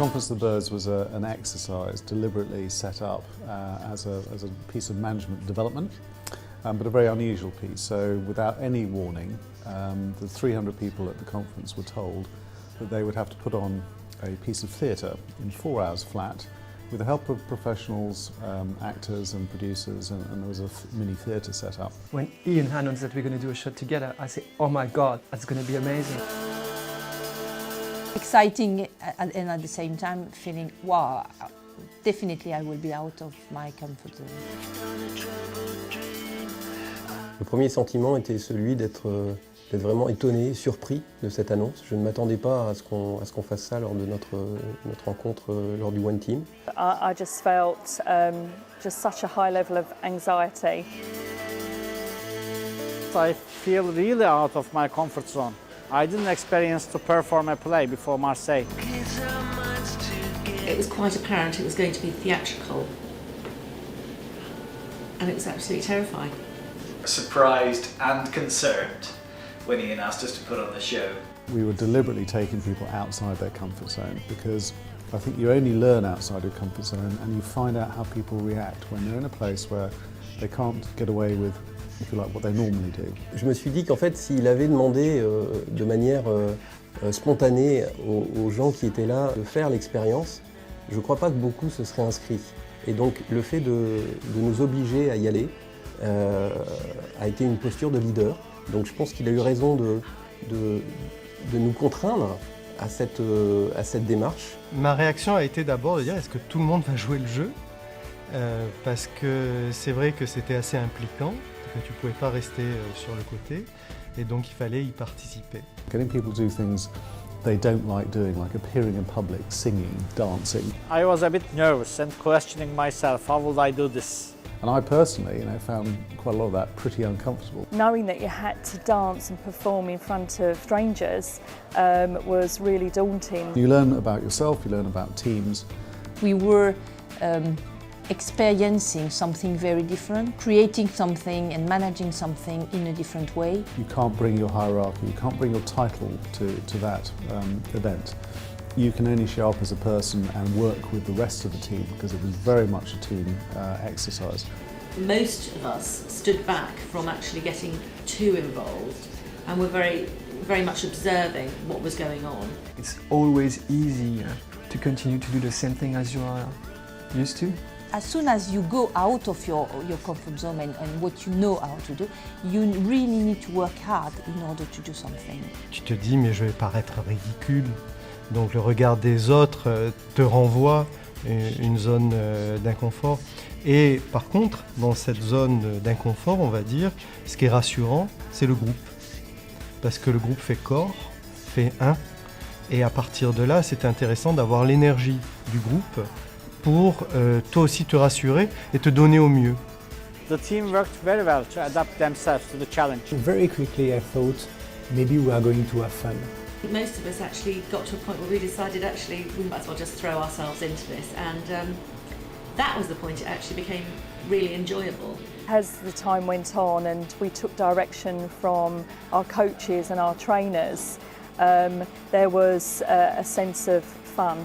Conference of the Birds was an exercise deliberately set up as a piece of management development, but a very unusual piece. So without any warning, the 300 people at the conference were told that they would have to put on a piece of theatre in 4 hours flat with the help of professionals, actors and producers, and there was a mini theatre set up. When Ian announced that we're going to do a show together, I said, oh my God, that's going to be amazing. Exciting and at the same time feeling, wow, definitely I will be out of my comfort zone. Le premier sentiment était celui d'être vraiment étonné, surpris de cette annonce. Je ne m'attendais pas à ce qu'on fasse ça lors de notre rencontre lors du One Team. I just felt just such a high level of anxiety. I feel really out of my comfort zone. I didn't experience to perform a play before Marseille. It was quite apparent it was going to be theatrical, and it was absolutely terrifying. Surprised and concerned when Ian asked us to put on the show. We were deliberately taking people outside their comfort zone because I think you only learn outside your comfort zone and you find out how people react when they're in a place where they can't get away with, if you like, what they normally do. Je me suis dit qu'en fait, s'il avait demandé de manière spontanée aux gens qui étaient là de faire l'expérience, je ne crois pas que beaucoup se seraient inscrits. Et donc le fait de nous obliger à y aller a été une posture de leader. Donc je pense qu'il a eu raison de nous contraindre à cette démarche. Ma réaction a été d'abord de dire, est-ce que tout le monde va jouer le jeu? Parce que c'est vrai que c'était assez impliquant, que tu ne pouvais pas rester sur le côté, et donc il fallait y participer. Getting people to do things they don't like doing, like appearing in public, singing, dancing. I was a bit nervous and questioning myself, how would I do this? And I personally, found quite a lot of that pretty uncomfortable. Knowing that you had to dance and perform in front of strangers was really daunting. You learn about yourself, you learn about teams. We were experiencing something very different, creating something and managing something in a different way. You can't bring your hierarchy, you can't bring your title to that event. You can only show up as a person and work with the rest of the team because it was very much a team exercise. Most of us stood back from actually getting too involved and were very, very much observing what was going on. It's always easier to continue to do the same thing as you are used to. As soon as you go out of your comfort zone and what you know how to do, you really need to work hard in order to do something. Tu te dis, mais je vais paraître ridicule. Donc le regard des autres te renvoie une zone d'inconfort. Et par contre, dans cette zone d'inconfort, on va dire, ce qui est rassurant, c'est le groupe. Parce que le groupe fait corps, fait un. Et à partir de là, c'est intéressant d'avoir l'énergie du groupe pour toi aussi te rassurer et te donner au mieux. The team worked very well to adapt themselves to the challenge. Very quickly I thought maybe we are going to have fun. Most of us actually got to a point where we decided actually we might as well just throw ourselves into this, and that was the point it actually became really enjoyable. As the time went on and we took direction from our coaches and our trainers, there was a sense of fun.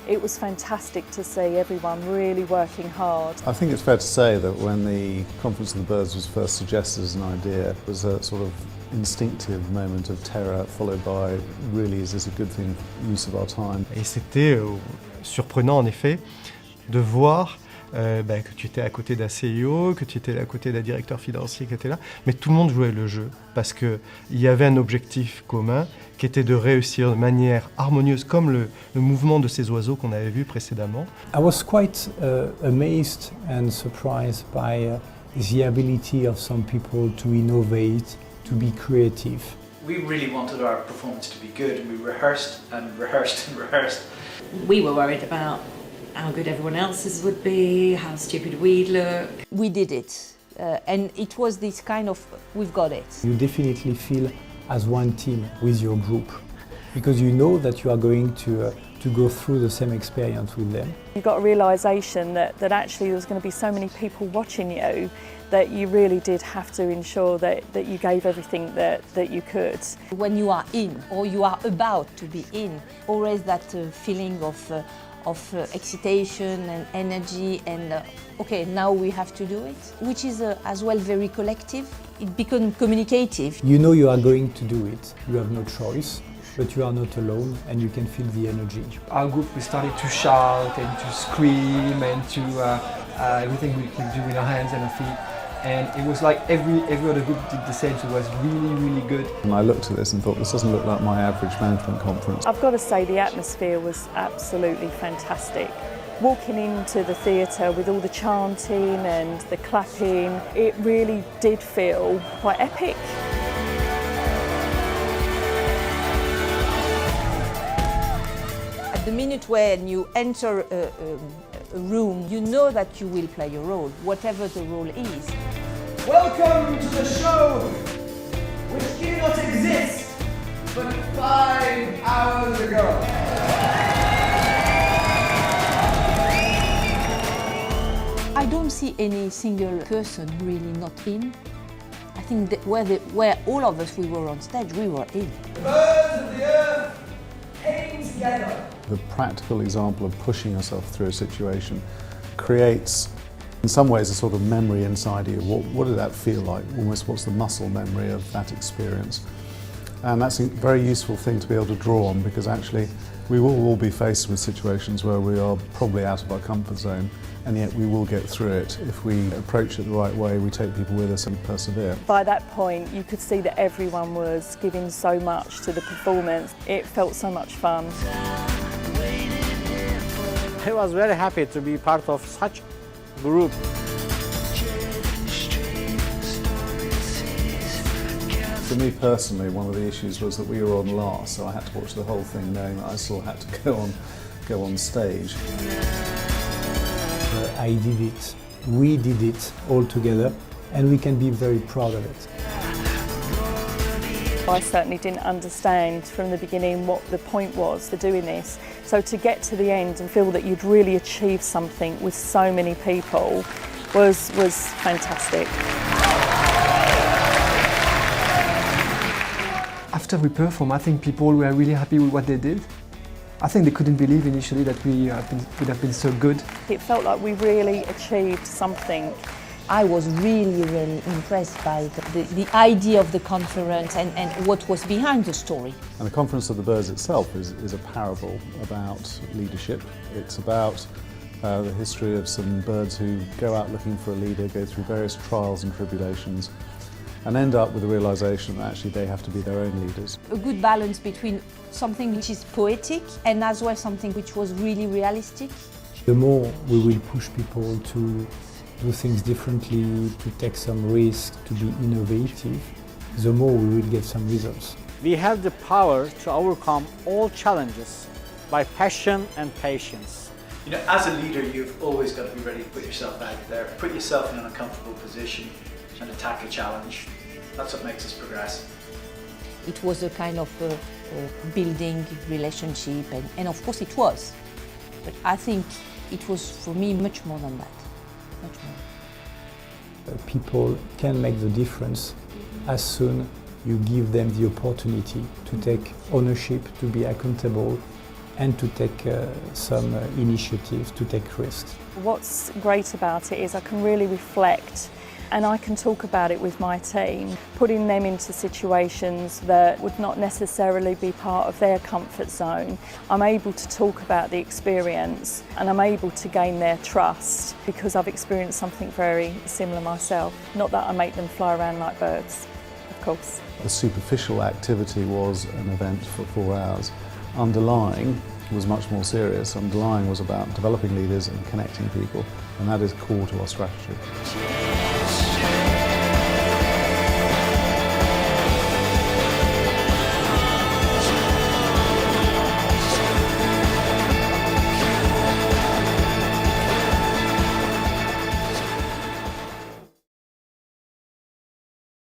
It was fantastic to see everyone really working hard. I think it's fair to say that when the Conference of the Birds was first suggested as an idea, it was a sort of instinctive moment of terror followed by really is this a good thing, use of our time. Et c'était surprenant en effet de voir que tu étais à côté d'un CEO, que tu étais à côté d'un directeur financier qui était là, mais tout le monde jouait le jeu parce qu'il y avait un objectif commun qui était de réussir de manière harmonieuse comme le mouvement de ces oiseaux qu'on avait vu précédemment. I was quite amazed and surprised by the ability of some people to innovate, to be creative. We really wanted our performance to be good and we rehearsed and rehearsed and rehearsed. We were worried about how good everyone else's would be, how stupid we'd look. We did it and it was this kind of, we've got it. You definitely feel as one team with your group because you know that you are going to to go through the same experience with them. You got a realisation that actually there was going to be so many people watching you that you really did have to ensure that you gave everything that you could. When you are in, or you are about to be in, always that feeling of excitation and energy and okay, now we have to do it, which is as well very collective. It becomes communicative. You know you are going to do it, you have no choice, but you are not alone and you can feel the energy. Our group, we started to shout and to scream and to everything we could do with our hands and our feet. And it was like every other group did the same, so it was really, really good. And I looked at this and thought, this doesn't look like my average management conference. I've got to say the atmosphere was absolutely fantastic. Walking into the theatre with all the chanting and the clapping, it really did feel quite epic. At the minute when you enter a room, you know that you will play a role, whatever the role is. Welcome to the show, which did not exist but 5 hours ago. I don't see any single person really not in. I think that where all of us we were on stage, we were in. The birds of the earth came together. The practical example of pushing yourself through a situation creates, in some ways, a sort of memory inside you. What did that feel like? Almost what's the muscle memory of that experience? And that's a very useful thing to be able to draw on, because actually we will all be faced with situations where we are probably out of our comfort zone, and yet we will get through it if we approach it the right way, we take people with us and persevere. By that point, you could see that everyone was giving so much to the performance. It felt so much fun. I was very happy to be part of such a group. For me personally, one of the issues was that we were on last, so I had to watch the whole thing knowing that I still had to go on stage. I did it, we did it all together, and we can be very proud of it. I certainly didn't understand from the beginning what the point was for doing this. So to get to the end and feel that you'd really achieved something with so many people was fantastic. After we performed, I think people were really happy with what they did. I think they couldn't believe initially that we would have been so good. It felt like we really achieved something. I was really, really impressed by the idea of the conference and what was behind the story. And the Conference of the Birds itself is a parable about leadership. It's about the history of some birds who go out looking for a leader, go through various trials and tribulations, and end up with the realisation that actually they have to be their own leaders. A good balance between something which is poetic and as well something which was really realistic. The more we will push people to do things differently, to take some risks, to be innovative, the more we will get some results. We have the power to overcome all challenges by passion and patience. You know, as a leader, you've always got to be ready to put yourself out there, put yourself in an uncomfortable position and attack a challenge. That's what makes us progress. It was a kind of building relationship, and of course it was. But I think it was for me much more than that. Much more. People can make the difference as soon you give them the opportunity to take ownership, to be accountable, and to take some initiatives, to take risks. What's great about it is I can really reflect and I can talk about it with my team, putting them into situations that would not necessarily be part of their comfort zone. I'm able to talk about the experience and I'm able to gain their trust because I've experienced something very similar myself. Not that I make them fly around like birds, of course. The superficial activity was an event for 4 hours. Underlying was much more serious. Underlying was about developing leaders and connecting people, and that is core to our strategy.